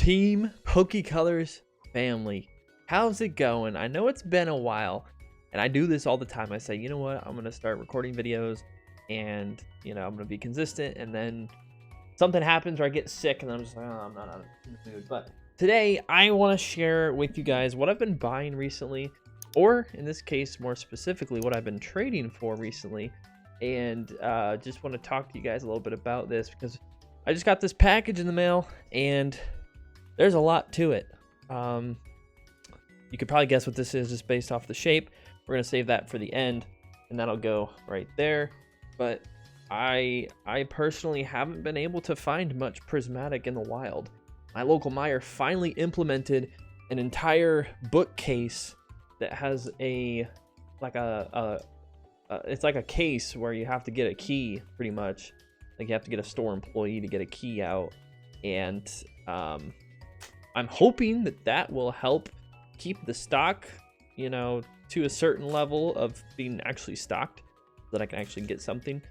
Team PokeColors family, how's it going? I know it's been a while, and I do this all the time. I say, you know what, I'm gonna start recording videos, and I'm gonna be consistent, and then something happens or I get sick, and I'm just like, oh, I'm not in the mood. But today, I want to share with you guys what I've been buying recently, or in this case, more specifically, what I've been trading for recently, and just want to talk to you guys a little bit about this because I just got this package in the mail, and there's a lot to it. You could probably guess what this is just based off the shape. We're gonna save that for the end, and that'll go right there. But I personally haven't been able to find much prismatic in the wild. My local Meijer finally implemented an entire bookcase that has it's like a case where you have to get a key, pretty much. Like you have to get a store employee to get a key out, and I'm hoping that will help keep the stock, to a certain level of being actually stocked, so that I can actually get something.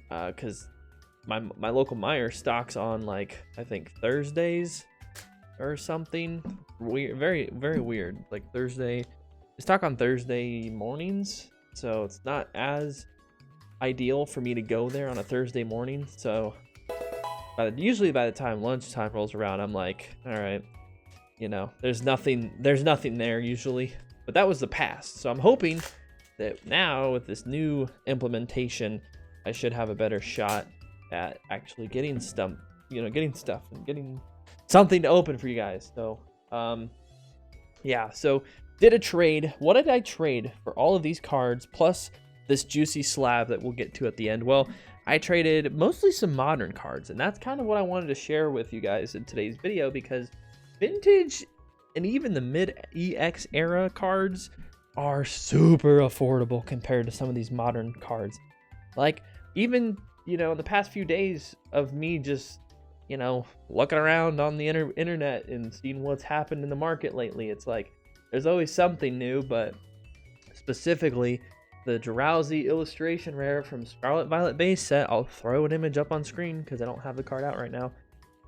Because my local Meijer stocks on, like, I think Thursdays or something. Weird, very, very weird. Like Thursday, they stock on Thursday mornings, so it's not as ideal for me to go there on a Thursday morning. So usually by the time lunchtime rolls around, I'm like, all right, there's nothing there usually. But that was the past. So I'm hoping that now with this new implementation, I should have a better shot at actually getting stuff, getting stuff and getting something to open for you guys. So, yeah, so did a trade. What did I trade for all of these cards plus this juicy slab that we'll get to at the end? Well, I traded mostly some modern cards, and that's kind of what I wanted to share with you guys in today's video, because vintage and even the mid-EX era cards are super affordable compared to some of these modern cards. Like, even, in the past few days of me just, looking around on the internet and seeing what's happened in the market lately, it's like, there's always something new. But specifically, the Drowsy illustration rare from Scarlet Violet base set, I'll throw an image up on screen because I don't have the card out right now.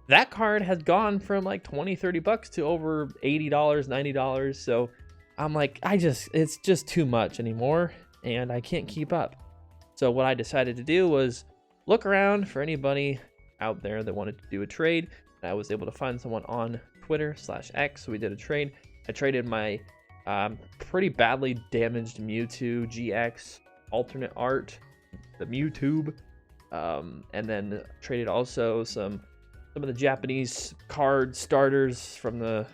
That card has gone from like 20-30 bucks to over $80, $90. So I'm like, it's just too much anymore, and I can't keep up. So what I decided to do was look around for anybody out there that wanted to do a trade. And I was able to find someone on Twitter/X. So we did a trade. I traded my pretty badly damaged Mewtwo GX alternate art, the Mewtube, and then traded also some of the Japanese card starters from the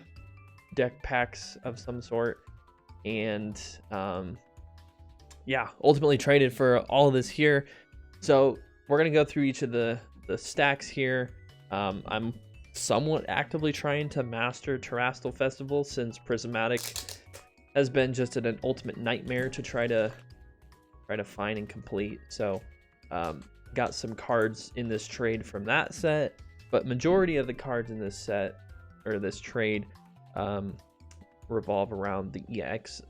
deck packs of some sort, and yeah, ultimately traded for all of this here. So we're gonna go through each of the stacks here. I'm somewhat actively trying to master Terrestrial Festival, since Prismatic has been just an ultimate nightmare to try to find and complete. So got some cards in this trade from that set, but majority of the cards in this set, or this trade, revolve around the EX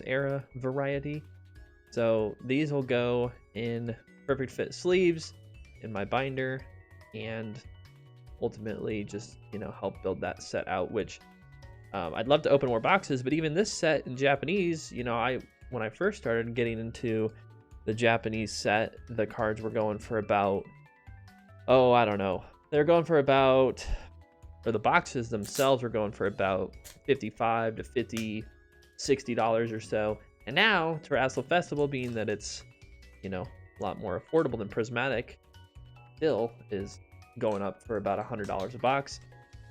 era variety. So these will go in perfect fit sleeves in my binder, and ultimately just help build that set out, which I'd love to open more boxes. But even this set in Japanese, when I first started getting into the Japanese set, the cards were going for about, I don't know, they're going for about, or the boxes themselves were going for about $55 to $50, $60 or so. And now Terrestrial Festival, being that it's a lot more affordable than Prismatic, still is going up for about $100 a box.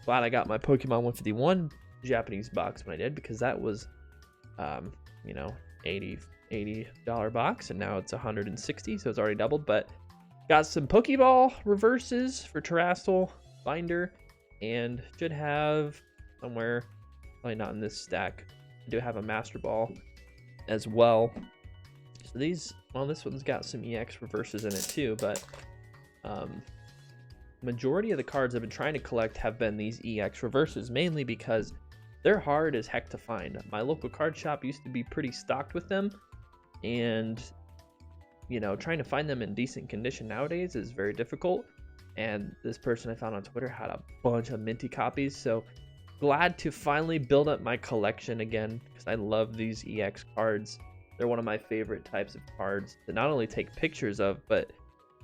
Glad I got my Pokemon 151 Japanese box when I did, because that was $80 box, and now it's $160, so it's already doubled. But got some Pokeball reverses for Terrestrial binder, and should have somewhere, probably not in this stack, I do have a Master Ball as well. So these, this one's got some EX reverses in it too, but majority of the cards I've been trying to collect have been these EX reverses, mainly because they're hard as heck to find. My local card shop used to be pretty stocked with them, and trying to find them in decent condition nowadays is very difficult. and this person I found on Twitter had a bunch of minty copies. So glad to finally build up my collection again, because I love these EX cards. They're one of my favorite types of cards to not only take pictures of, but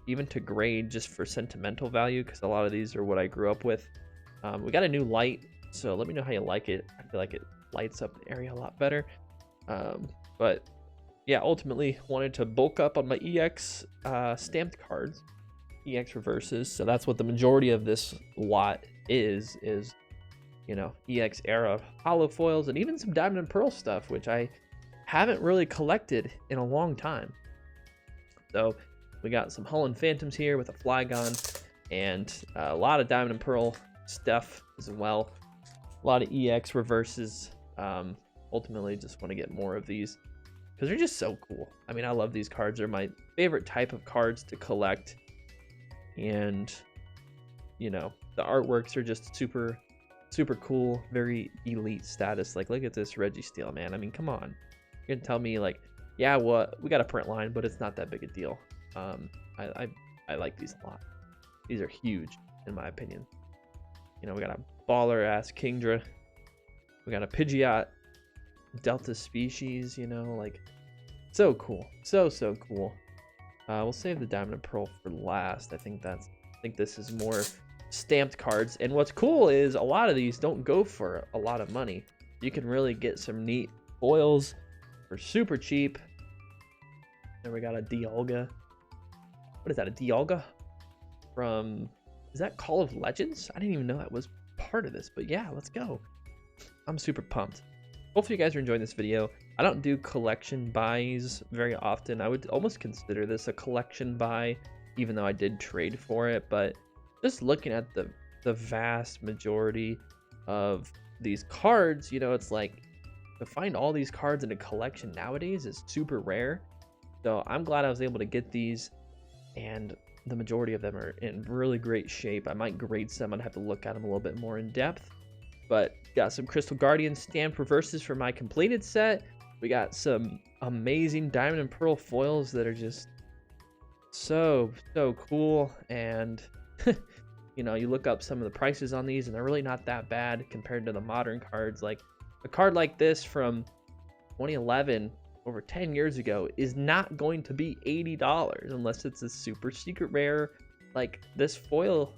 even to grade just for sentimental value, because a lot of these are what I grew up with. We got a new light, so let me know how you like it. I feel like it lights up the area a lot better. But yeah, ultimately wanted to bulk up on my EX stamped cards, EX reverses. So that's what the majority of this lot is, you know, EX era hollow foils and even some diamond and pearl stuff, which I haven't really collected in a long time. So we got some Hull and Phantoms here with a Flygon, and a lot of diamond and pearl stuff as well. A lot of EX reverses. Ultimately just want to get more of these because they're just so cool. I mean, I love these cards. They're my favorite type of cards to collect, and you know, the artworks are just super cool, very elite status. Like, look at this Registeel, man. I mean, come on, you're gonna tell me like, yeah, well, we got a print line, but it's not that big a deal. I like these a lot. These are huge in my opinion. You know, we got a baller ass Kingdra, we got a Pidgeot Delta species, you know, like, so cool, so cool. We'll save the diamond and pearl for last. I think this is more stamped cards, and what's cool is a lot of these don't go for a lot of money. You can really get some neat foils for super cheap. Then we got a Dialga. What is that, a Dialga from, is that Call of Legends? I didn't even know that was part of this, but yeah, let's go. I'm super pumped. Hopefully you guys are enjoying this video. I don't do collection buys very often. I would almost consider this a collection buy, even though I did trade for it. But just looking at the vast majority of these cards, you know, it's like to find all these cards in a collection nowadays is super rare. So I'm glad I was able to get these, and the majority of them are in really great shape. I might grade some. I'd have to look at them a little bit more in depth. But got some Crystal Guardian stamped reverses for my completed set. We got some amazing diamond and pearl foils that are just so cool. And you know, you look up some of the prices on these and they're really not that bad compared to the modern cards. Like a card like this from 2011, over 10 years ago, is not going to be $80 unless it's a super secret rare. Like, this foil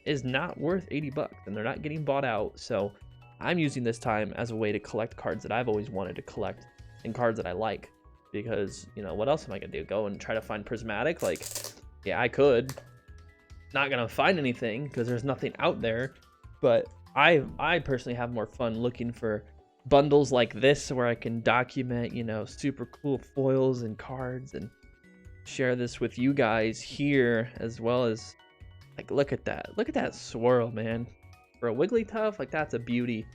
is not worth 80 bucks, and they're not getting bought out. So I'm using this time as a way to collect cards that I've always wanted to collect, and cards that I like, because, you know, what else am I gonna do, go and try to find prismatic? Like, yeah, I could, not gonna find anything because there's nothing out there. But I personally have more fun looking for bundles like this where I can document, you know, super cool foils and cards and share this with you guys here, as well as, like, look at that swirl, man. For a Wigglytuff, like, that's a beauty.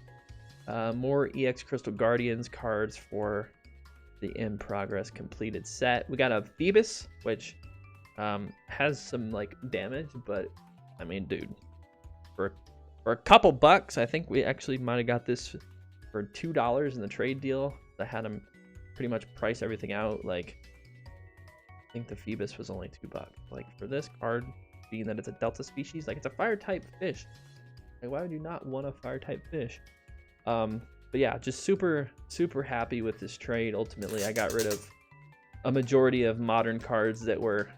More EX Crystal Guardians cards for the in progress completed set. We got a Phoebus, which has some like damage, but I mean, dude, for a couple bucks, I think we actually might have got this for $2 in the trade deal. I had them pretty much price everything out. Like, I think the Phoebus was only $2. Like, for this card, being that it's a Delta species, like, it's a fire type fish. Like, why would you not want a fire type fish? But yeah, just super happy with this trade. Ultimately, I got rid of a majority of modern cards that were,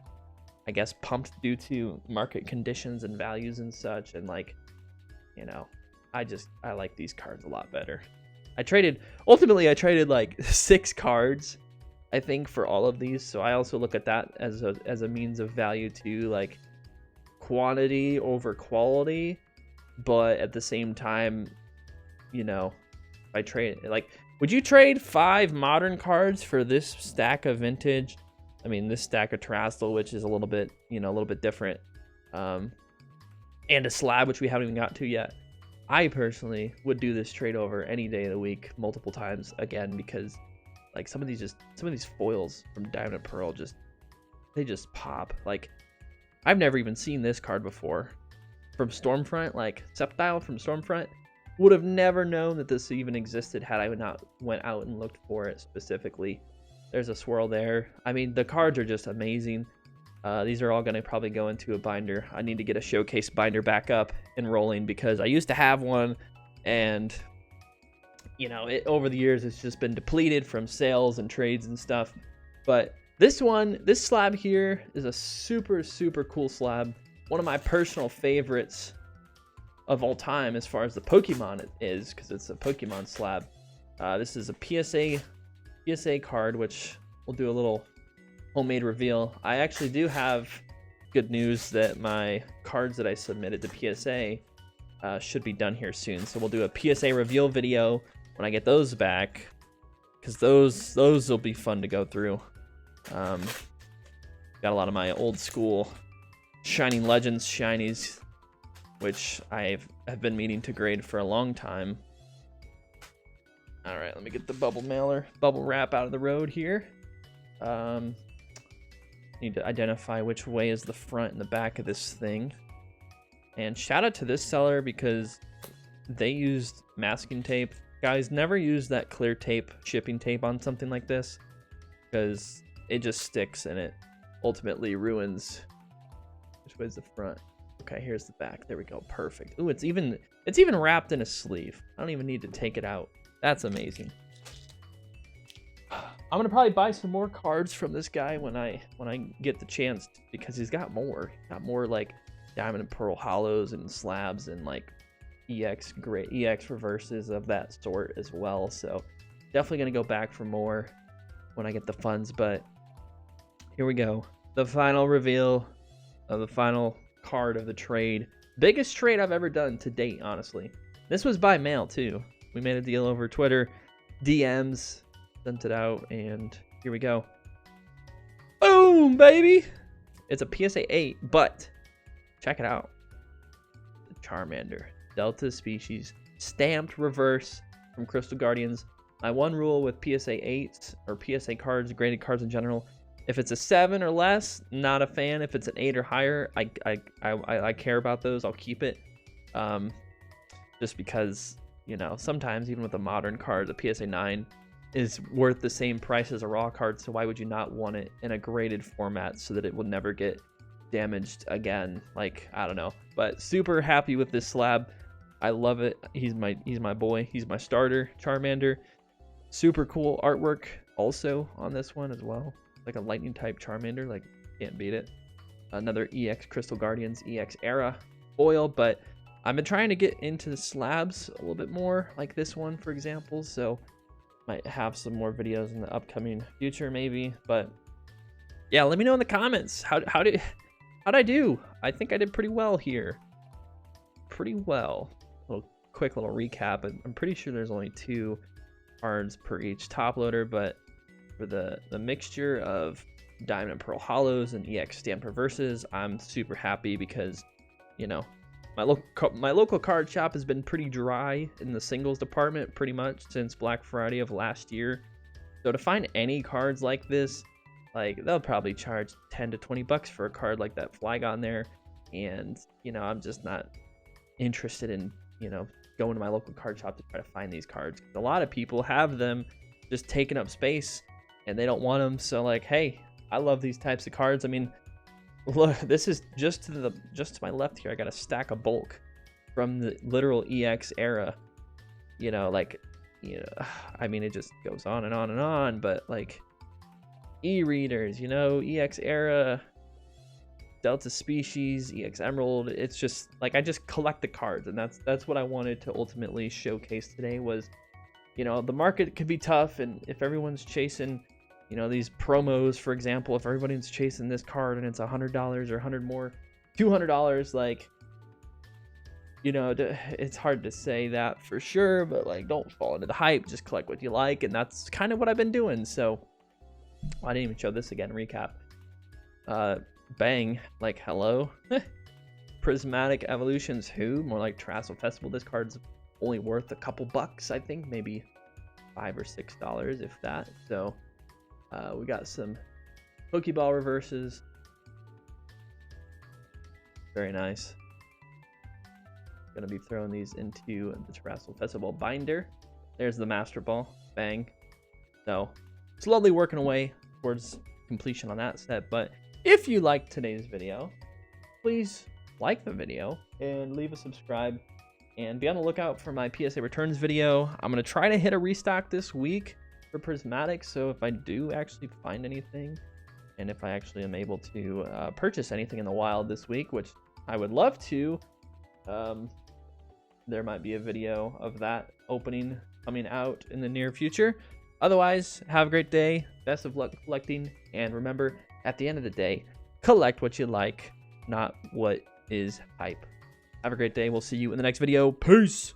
I guess, pumped due to market conditions and values and such. And, like, you know, I like these cards a lot better. Ultimately I traded like 6 cards, I think, for all of these. So I also look at that as a means of value too, like quantity over quality. But at the same time, you know, if I trade, like, would you trade 5 modern cards for this stack of vintage? I mean, this stack of Terrestrial, which is a little bit, you know, a little bit different, and a slab, which we haven't even got to yet. I personally would do this trade over any day of the week, multiple times again, because like some of these foils from Diamond and Pearl they just pop. Like, I've never even seen this card before from Stormfront. Like, Sceptile from Stormfront, would have never known that this even existed had I not went out and looked for it specifically. There's a swirl there. I mean, the cards are just amazing. These are all going to probably go into a binder. I need to get a showcase binder back up and rolling because I used to have one, and you know, over the years it's just been depleted from sales and trades and stuff. But this slab here is a super, super cool slab. One of my personal favorites of all time as far as the Pokemon is, because it's a Pokemon slab. This is a PSA card, which we'll do a little homemade reveal. I actually do have good news that my cards that I submitted to PSA should be done here soon. So we'll do a PSA reveal video when I get those back, because those will be fun to go through. Got a lot of my old school Shining Legends shinies, which have been meaning to grade for a long time. All right, let me get the bubble wrap out of the road here. Need to identify which way is the front and the back of this thing. And shout out to this seller because they used masking tape. Guys, never use that clear tape, shipping tape on something like this, because it just sticks and it ultimately ruins. Which way's the front? Okay, here's the back. There we go. Perfect. Ooh, it's even wrapped in a sleeve. I don't even need to take it out. That's amazing. I'm gonna probably buy some more cards from this guy when I get the chance, because he's got more. Like diamond and pearl hollows and slabs and like EX reverses of that sort as well. So definitely gonna go back for more when I get the funds. But here we go. The final reveal of the final card of the trade. Biggest trade I've ever done to date, honestly. This was by mail too. We made a deal over Twitter, DMs, sent it out, and here we go. Boom, baby! It's a PSA 8, but check it out. The Charmander, Delta species, stamped reverse from Crystal Guardians. My one rule with PSA 8s or PSA cards, graded cards in general, if it's a 7 or less, not a fan. If it's an 8 or higher, I care about those. I'll keep it. Just because, you know, sometimes even with a modern card, the PSA 9 is worth the same price as a raw card, so why would you not want it in a graded format so that it will never get damaged again? Like, I don't know. But super happy with this slab. I love it. He's my boy. He's my starter Charmander. Super cool artwork also on this one as well. Like a lightning type Charmander, like can't beat it. Another EX Crystal Guardians EX era foil, but I've been trying to get into the slabs a little bit more, like this one for example, so might have some more videos in the upcoming future maybe. But yeah, let me know in the comments how'd I do. I think I did pretty well here. Pretty well. Quick little recap. I'm pretty sure there's only 2 cards per each top loader, but for the mixture of diamond and pearl hollows and EX stamped reverses, I'm super happy because, you know, my local card shop has been pretty dry in the singles department pretty much since Black Friday of last year. So to find any cards like this, like they'll probably charge 10 to 20 bucks for a card like that Flygon there, and you know, I'm just not interested in, you know, going to my local card shop to try to find these cards. A lot of people have them just taking up space and they don't want them. So like, hey, I love these types of cards. I mean, look, this is just to my left here. I got a stack of bulk from the literal EX era. You know, like, you know, I mean, it just goes on and on and on. But like, e-readers, you know, EX era, Delta species, EX Emerald. It's just like, I just collect the cards, and that's what I wanted to ultimately showcase today. Was, you know, the market could be tough, and if everyone's chasing, you know, these promos, for example, if everybody's chasing this card and it's $100 or $100 more, $200, like, you know, it's hard to say that for sure, but like, don't fall into the hype. Just collect what you like, and that's kind of what I've been doing. So I didn't even show this again. Recap. Bang, like, hello. Prismatic Evolutions, who? More like Trassel Festival. This card's only worth a couple bucks, I think, maybe $5 or $6 if that. So we got some Pokeball reverses. Very nice. Gonna be throwing these into the Trassel Festival binder. There's the Master Ball. Bang. So slowly working away towards completion on that set, but If you liked today's video, please like the video and leave a subscribe. And be on the lookout for my PSA returns video. I'm going to try to hit a restock this week for prismatic. So if I do actually find anything, and if I actually am able to purchase anything in the wild this week, which I would love to, there might be a video of that opening coming out in the near future. Otherwise, have a great day. Best of luck collecting. And remember, at the end of the day, collect what you like, not what is hype. Have a great day. We'll see you in the next video. Peace.